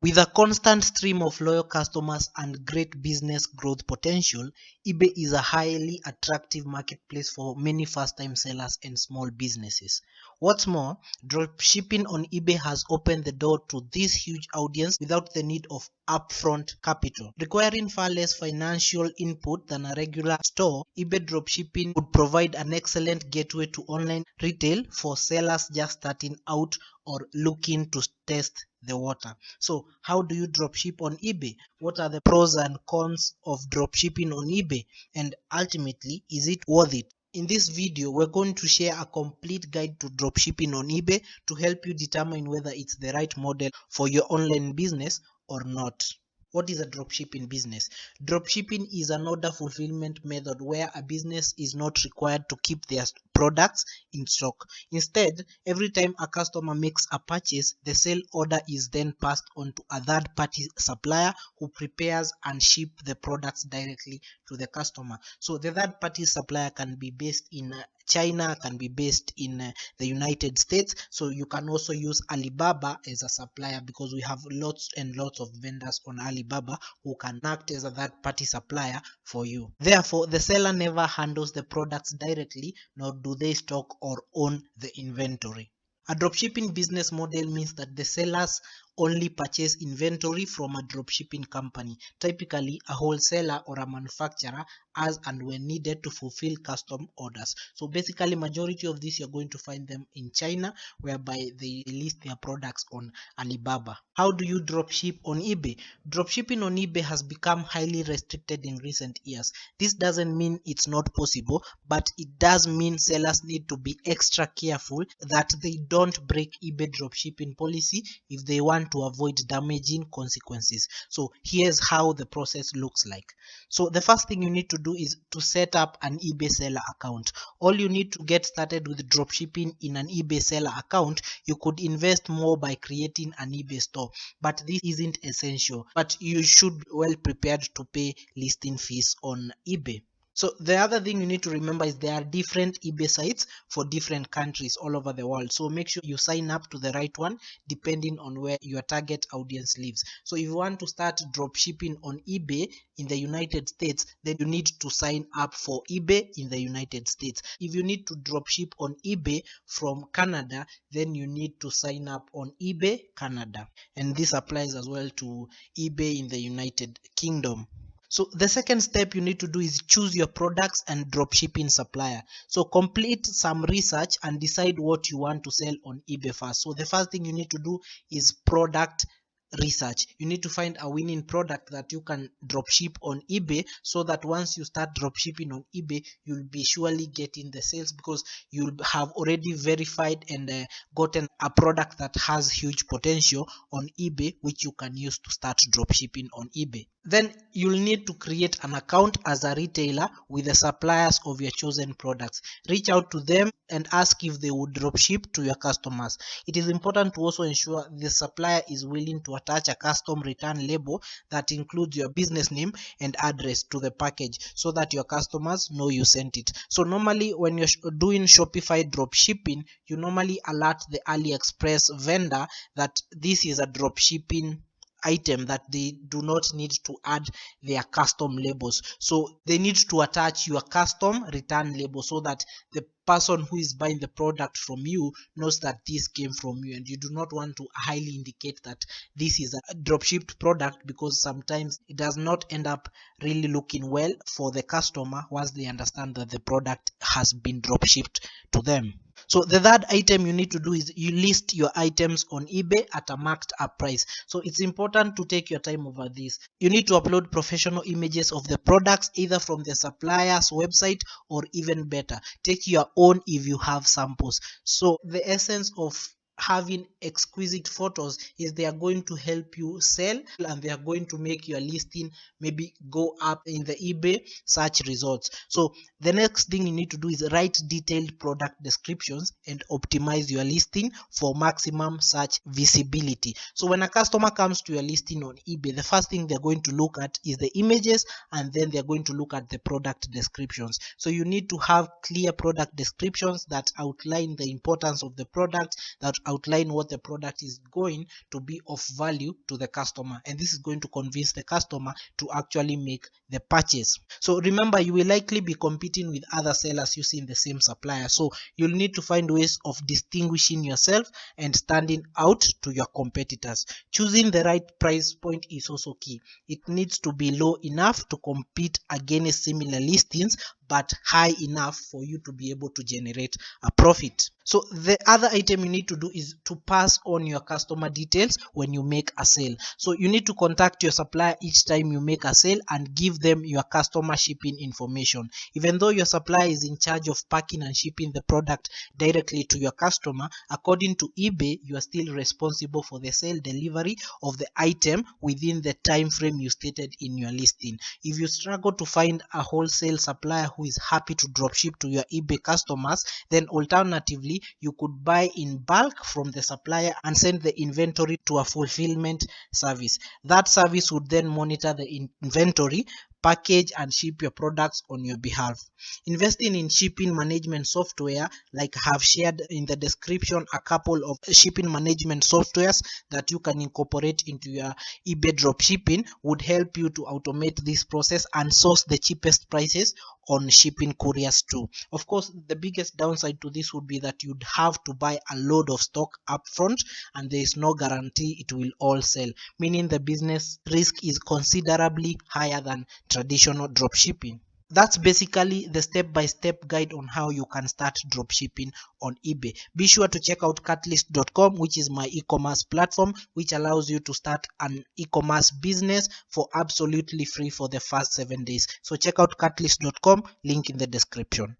With a constant stream of loyal customers and great business growth potential, eBay is a highly attractive marketplace for many first-time sellers and small businesses. What's more, dropshipping on eBay has opened the door to this huge audience without the need of upfront capital. Requiring far less financial input than a regular store, eBay dropshipping would provide an excellent gateway to online retail for sellers just starting out or looking to test the water. So, how do you dropship on eBay? What are the pros and cons of dropshipping on eBay? And ultimately, is it worth it? In this video, we're going to share a complete guide to dropshipping on eBay to help you determine whether it's the right model for your online business or not. What is a dropshipping business? Dropshipping is an order fulfillment method where a business is not required to keep their products in stock. Instead, every time a customer makes a purchase, the sale order is then passed on to a third party supplier who prepares and ship the products directly to the customer. So the third party supplier can be based in China, can be based in the United States. So you can also use Alibaba as a supplier because we have lots and lots of vendors on Alibaba who can act as a third party supplier for you. Therefore, the seller never handles the products directly, nor do they stock or own the inventory. A dropshipping business model means that the sellers only purchase inventory from a dropshipping company, typically a wholesaler or a manufacturer, as and when needed to fulfill custom orders. So basically, majority of this you're going to find them in China, whereby they list their products on Alibaba. How do you dropship on eBay? Dropshipping on eBay has become highly restricted in recent years. This doesn't mean it's not possible, but it does mean sellers need to be extra careful that they don't break eBay dropshipping policy if they want to avoid damaging consequences. So here's how the process looks like. So the first thing you need to do is to set up an eBay seller account. All you need to get started with dropshipping in an eBay seller account. You could invest more by creating an eBay store, but this isn't essential. But you should be well prepared to pay listing fees on eBay. So the other thing you need to remember is there are different eBay sites for different countries all over the world. So make sure you sign up to the right one depending on where your target audience lives. So if you want to start drop shipping on eBay in the United States, then you need to sign up for eBay in the United States. If you need to drop ship on eBay from Canada, then you need to sign up on eBay Canada. And this applies as well to eBay in the United Kingdom. So the second step you need to do is choose your products and dropshipping supplier. So complete some research and decide what you want to sell on eBay first. So the first thing you need to do is product research. You need to find a winning product that you can dropship on eBay, so that once you start dropshipping on eBay, you'll be surely getting the sales because you'll have already verified and gotten a product that has huge potential on eBay, which you can use to start dropshipping on eBay. Then you'll need to create an account as a retailer with the suppliers of your chosen products. Reach out to them and ask if they would dropship to your customers. It is important to also ensure the supplier is willing to attach a custom return label that includes your business name and address to the package so that your customers know you sent it. So normally when you're doing Shopify dropshipping, you normally alert the AliExpress vendor that this is a dropshipping item, that they do not need to add their custom labels. So they need to attach your custom return label so that the person who is buying the product from you knows that this came from you, and you do not want to highly indicate that this is a dropshipped product, because sometimes it does not end up really looking well for the customer once they understand that the product has been dropshipped to them. So the third item you need to do is you list your items on eBay at a marked up price. So it's important to take your time over this. You need to upload professional images of the products either from the supplier's website, or even better, take your own if you have samples. So the essence of having exquisite photos is they are going to help you sell, and they are going to make your listing maybe go up in the eBay search results. So the next thing you need to do is write detailed product descriptions and optimize your listing for maximum search visibility. So when a customer comes to your listing on eBay, the first thing they're going to look at is the images, and then they're going to look at the product descriptions. So you need to have clear product descriptions that outline the importance of the product, that outline what the product is going to be of value to the customer, and this is going to convince the customer to actually make the purchase. So remember, you will likely be competing with other sellers using the same supplier, so you'll need to find ways of distinguishing yourself and standing out to your competitors. Choosing the right price point is also key. It needs to be low enough to compete against similar listings, but high enough for you to be able to generate a profit. So the other item you need to do is to pass on your customer details when you make a sale. So you need to contact your supplier each time you make a sale and give them your customer shipping information. Even though your supplier is in charge of packing and shipping the product directly to your customer, according to eBay, you are still responsible for the sale delivery of the item within the time frame you stated in your listing. If you struggle to find a wholesale supplier who is happy to dropship to your eBay customers, then alternatively you could buy in bulk from the supplier and send the inventory to a fulfillment service. That service would then monitor the inventory, package and ship your products on your behalf. Investing in shipping management software, like I have shared in the description a couple of shipping management softwares that you can incorporate into your eBay dropshipping, would help you to automate this process and source the cheapest prices on shipping couriers too. Of course, the biggest downside to this would be that you'd have to buy a load of stock upfront, and there is no guarantee it will all sell, meaning the business risk is considerably higher than traditional dropshipping. That's basically the step-by-step guide on how you can start dropshipping on eBay. Be sure to check out catalyst.com, which is my e-commerce platform, which allows you to start an e-commerce business for absolutely free for the first 7 days. So check out catalyst.com, link in the description.